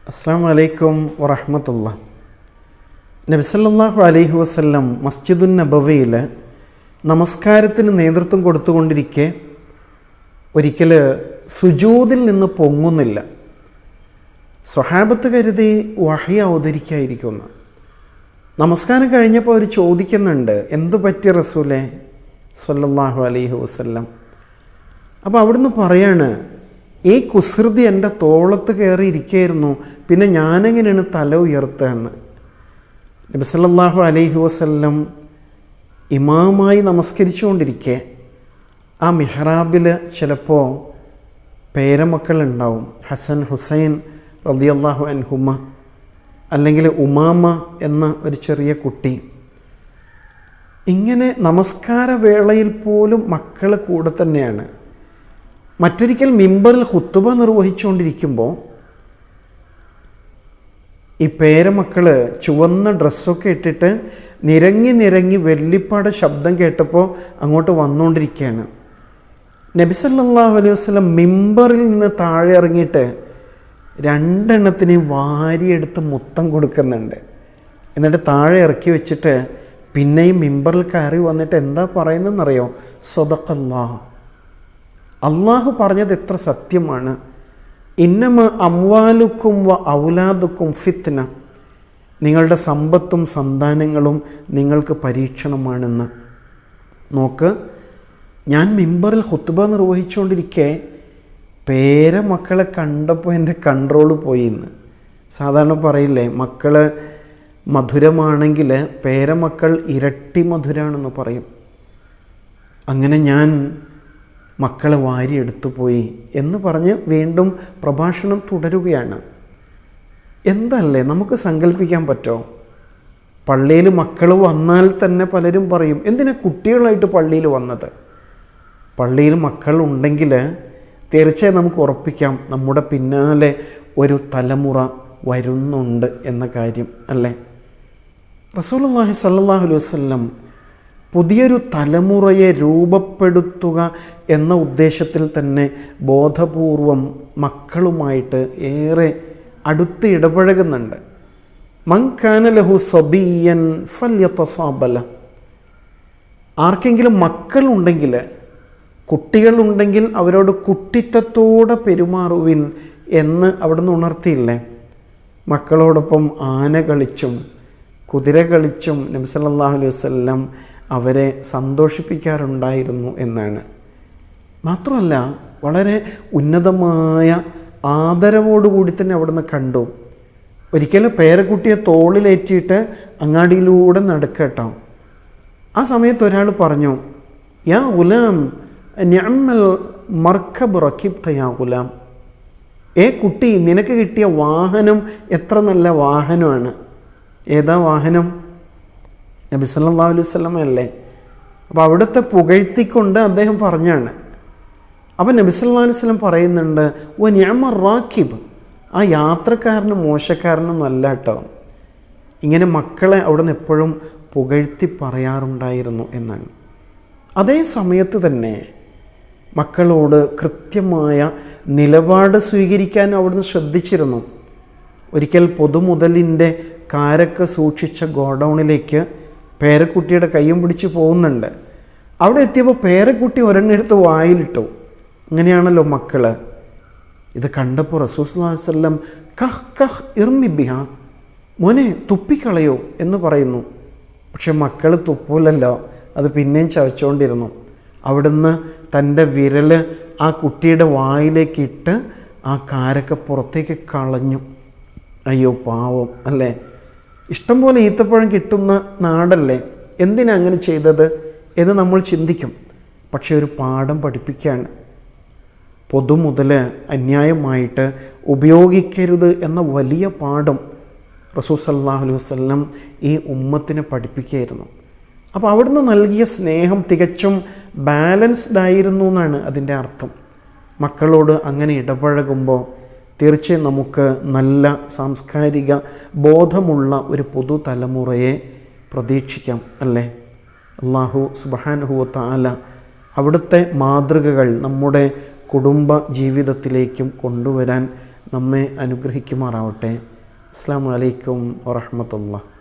അസ്സലാമു അലൈക്കും വറഹ്മത്തുള്ളാഹി. നബി സല്ലല്ലാഹു അലൈഹി വസല്ലം മസ്ജിദുൻ നബവിയിൽ നമസ്കാരത്തിന് നേതൃത്വം കൊടുത്തുകൊണ്ടിരിക്കെ ഒരിക്കൽ സുജൂദിൽ നിന്ന് പൊങ്ങുന്നില്ല. സ്വഹാബത്ത് കരുതി വഹി അവതരിക്കായിരിക്കുന്ന. നമസ്കാരം കഴിഞ്ഞപ്പോൾ അവർ ചോദിക്കുന്നുണ്ട്, എന്തു പറ്റി റസൂലേ സല്ലല്ലാഹു അലൈഹി വസല്ലം? അപ്പോൾ അവിടുന്ന് പറയാണ്, ഈ കുസൃതി എൻ്റെ തോളത്ത് കയറി ഇരിക്കുകയായിരുന്നു, പിന്നെ ഞാനെങ്ങനെയാണ് തല ഉയർത്തുക എന്ന്. നബി സല്ലല്ലാഹു അലൈഹി വസല്ലം ഇമാമായി നമസ്കരിച്ചുകൊണ്ടിരിക്കെ ആ മിഹ്റാബിൽ ചിലപ്പോൾ പേരമക്കളുണ്ടാവും. ഹസൻ ഹുസൈൻ റളിയല്ലാഹു അൻഹുമ, അല്ലെങ്കിൽ ഉമാമ എന്ന ഒരു ചെറിയ കുട്ടി. ഇങ്ങനെ നമസ്കാര വേളയിൽ പോലും മക്കൾ കൂടെ തന്നെയാണ്. മറ്റൊരിക്കൽ മിമ്പറിൽ ഖുത്ബ നിർവഹിച്ചുകൊണ്ടിരിക്കുമ്പോൾ ഈ പേരമക്കൾ ചുവന്ന ഡ്രസ്സൊക്കെ ഇട്ടിട്ട് നിരങ്ങി വെള്ളിപ്പാട് ശബ്ദം കേട്ടപ്പോൾ അങ്ങോട്ട് വന്നുകൊണ്ടിരിക്കുകയാണ്. നബി സല്ലല്ലാഹു അലൈഹി വസല്ലം മിമ്പറിൽ നിന്ന് താഴെ ഇറങ്ങിയിട്ട് രണ്ടെണ്ണത്തിനെയും വാരിയെടുത്ത് മുത്തം കൊടുക്കുന്നുണ്ട്. എന്നിട്ട് താഴെ ഇറക്കി വെച്ചിട്ട് പിന്നെയും മിമ്പറിൽ കയറി വന്നിട്ട് എന്താ പറയുന്നതെന്നറിയോ? സ്വദഖല്ലാഹ്, അള്ളാഹു പറഞ്ഞത് എത്ര സത്യമാണ്. ഇന്നമ അംവാലുക്കും വ ഔലാദുക്കും ഫിത്ന, നിങ്ങളുടെ സമ്പത്തും സന്താനങ്ങളും നിങ്ങൾക്ക് പരീക്ഷണമാണെന്ന്. നോക്ക്, ഞാൻ മിമ്പറിൽ ഖുത്ബ നിർവഹിച്ചുകൊണ്ടിരിക്കെ പേരമക്കളെ കണ്ടപ്പോൾ എൻ്റെ കൺട്രോൾ പോയി എന്ന്. സാധാരണ പറയില്ലേ, മക്കൾ മധുരമാണെങ്കിൽ പേരമക്കൾ ഇരട്ടി മധുരമാണെന്ന് പറയും. അങ്ങനെ ഞാൻ മക്കളെ വാരിയെടുത്തു പോയി എന്ന് പറഞ്ഞ് വീണ്ടും പ്രഭാഷണം തുടരുകയാണ്. എന്തല്ലേ നമുക്ക് സങ്കല്പിക്കാൻ പറ്റുമോ? പള്ളിയിൽ മക്കൾ വന്നാൽ തന്നെ പലരും പറയും, എന്തിനാ കുട്ടികളായിട്ട് പള്ളിയിൽ വന്നത്? പള്ളിയിൽ മക്കൾ ഉണ്ടെങ്കിൽ തീർച്ചയായും നമുക്ക് ഉറപ്പിക്കാം, നമ്മുടെ പിന്നാലെ ഒരു തലമുറ വരുന്നുണ്ട് എന്ന കാര്യം അല്ലേ? റസൂലുള്ളാഹി സ്വല്ലല്ലാഹു അലൈഹി വസല്ലം പുതിയൊരു തലമുറയെ രൂപപ്പെടുത്തുക എന്ന ഉദ്ദേശത്തിൽ തന്നെ ബോധപൂർവം മക്കളുമായിട്ട് ഏറെ അടുത്ത് ഇടപഴകുന്നുണ്ട്. മൻ കാന ലഹു സബിയ്യൻ ഫല്യതസാബല, ആർക്കെങ്കിലും മക്കളുണ്ടെങ്കിൽ, കുട്ടികളുണ്ടെങ്കിൽ അവരോട് കുട്ടിത്തത്തോടെ പെരുമാറുവിൻ എന്ന് അവിടുന്ന് ഉണർത്തിയില്ലേ? മക്കളോടൊപ്പം ആന കളിച്ചും കുതിര കളിച്ചും നബി സല്ലല്ലാഹു അലൈഹി വസല്ലം അവരെ സന്തോഷിപ്പിക്കാറുണ്ടായിരുന്നു എന്നാണ്. മാത്രമല്ല, വളരെ ഉന്നതമായ ആദരവോടുകൂടി തന്നെ അവിടുന്ന് കണ്ടു. ഒരിക്കലും പേരക്കുട്ടിയെ തോളിലേറ്റിയിട്ട് അങ്ങാടിയിലൂടെ നടക്കട്ടോ. ആ സമയത്ത് ഒരാൾ പറഞ്ഞു, യാ ഗുലാം നിഅമൽ മർക്കബ് റകിബ്ത യാ ഗുലാം, കുട്ടി, നിനക്ക് കിട്ടിയ വാഹനം എത്ര നല്ല വാഹനമാണ്. ഏതാ വാഹനം? നബി സല്ലല്ലാഹു അലൈഹി വസല്ലം അല്ലേ? അപ്പോൾ അവിടുത്തെ പുകഴ്ത്തിക്കൊണ്ട് അദ്ദേഹം പറഞ്ഞാണ്. അപ്പം നബി സല്ലല്ലാഹു അലൈഹി വസല്ലം പറയുന്നുണ്ട്, വ നിഅമർ റാക്കിബ്, ആ യാത്രക്കാരന് മോശക്കാരനൊന്നല്ല കേട്ടോ. ഇങ്ങനെ മക്കളെ അവിടുന്ന് എപ്പോഴും പുകഴ്ത്തി പറയാറുണ്ടായിരുന്നു എന്നാണ്. അതേ സമയത്ത് തന്നെ മക്കളോട് കൃത്യമായ നിലപാട് സ്വീകരിക്കാൻ അവിടുന്ന് ശ്രദ്ധിച്ചിരുന്നു. ഒരിക്കൽ പൊതുമുതലിൻ്റെ കാരൊക്കെ സൂക്ഷിച്ച ഗോഡൗണിലേക്ക് പേരക്കുട്ടിയുടെ കയ്യും പിടിച്ച് പോകുന്നുണ്ട്. അവിടെ എത്തിയപ്പോൾ പേരക്കുട്ടി ഒരെണ്ണെടുത്ത് വായിലിട്ടു. അങ്ങനെയാണല്ലോ മക്കൾ. ഇത് കണ്ടപ്പോൾ റസൂൽ സല്ലല്ലാഹു അലൈഹി വസല്ലം കഹ് കഹ് ഇർമി ബിഹ, മോനെ തുപ്പിക്കളയോ എന്ന് പറയുന്നു. പക്ഷെ മക്കൾ തുപ്പൂലല്ലോ, അത് പിന്നെയും ചവച്ചുകൊണ്ടിരുന്നു. അവിടുന്ന് തൻ്റെ വിരൽ ആ കുട്ടിയുടെ വായിലേക്ക് ഇട്ട് ആ കാരൊക്കെ പുറത്തേക്ക് കളഞ്ഞു. അയ്യോ പാവം അല്ലേ? ഇഷ്ടം പോലെ ഈത്തപ്പഴം കിട്ടുന്ന നാടല്ലേ, എന്തിനാ അങ്ങനെ ചെയ്തത് എന്ന് നമ്മൾ ചിന്തിക്കും. പക്ഷെ ഒരു പാഠം പഠിപ്പിക്കുകയാണ്. പൊതുമുതൽ അന്യായമായിട്ട് ഉപയോഗിക്കരുത് എന്ന വലിയ പാഠം റസൂൽ സല്ലല്ലാഹു അലൈഹി വസല്ലം ഈ ഉമ്മത്തിനെ പഠിപ്പിക്കുകയായിരുന്നു. അപ്പോൾ അവിടുന്ന് നൽകിയ സ്നേഹം തികച്ചും ബാലൻസ്ഡ് ആയിരുന്നു എന്നാണ് അതിൻ്റെ അർത്ഥം. മക്കളോട് അങ്ങനെ ഇടപഴകുമ്പോൾ തീർച്ചയായും നമുക്ക് നല്ല സാംസ്കാരിക ബോധമുള്ള ഒരു പുതുതലമുറയെ പ്രതീക്ഷിക്കാം അല്ലേ? അല്ലാഹു സുബ്ഹാനഹു വ തആല അവിടുത്തെ മാതൃകകൾ നമ്മുടെ കുടുംബ ജീവിതത്തിലേക്കും കൊണ്ടുവരാൻ നമ്മെ അനുഗ്രഹിക്കുമാറാവട്ടെ. അസ്സലാമു അലൈക്കും വറഹ്മത്തുള്ളാഹി.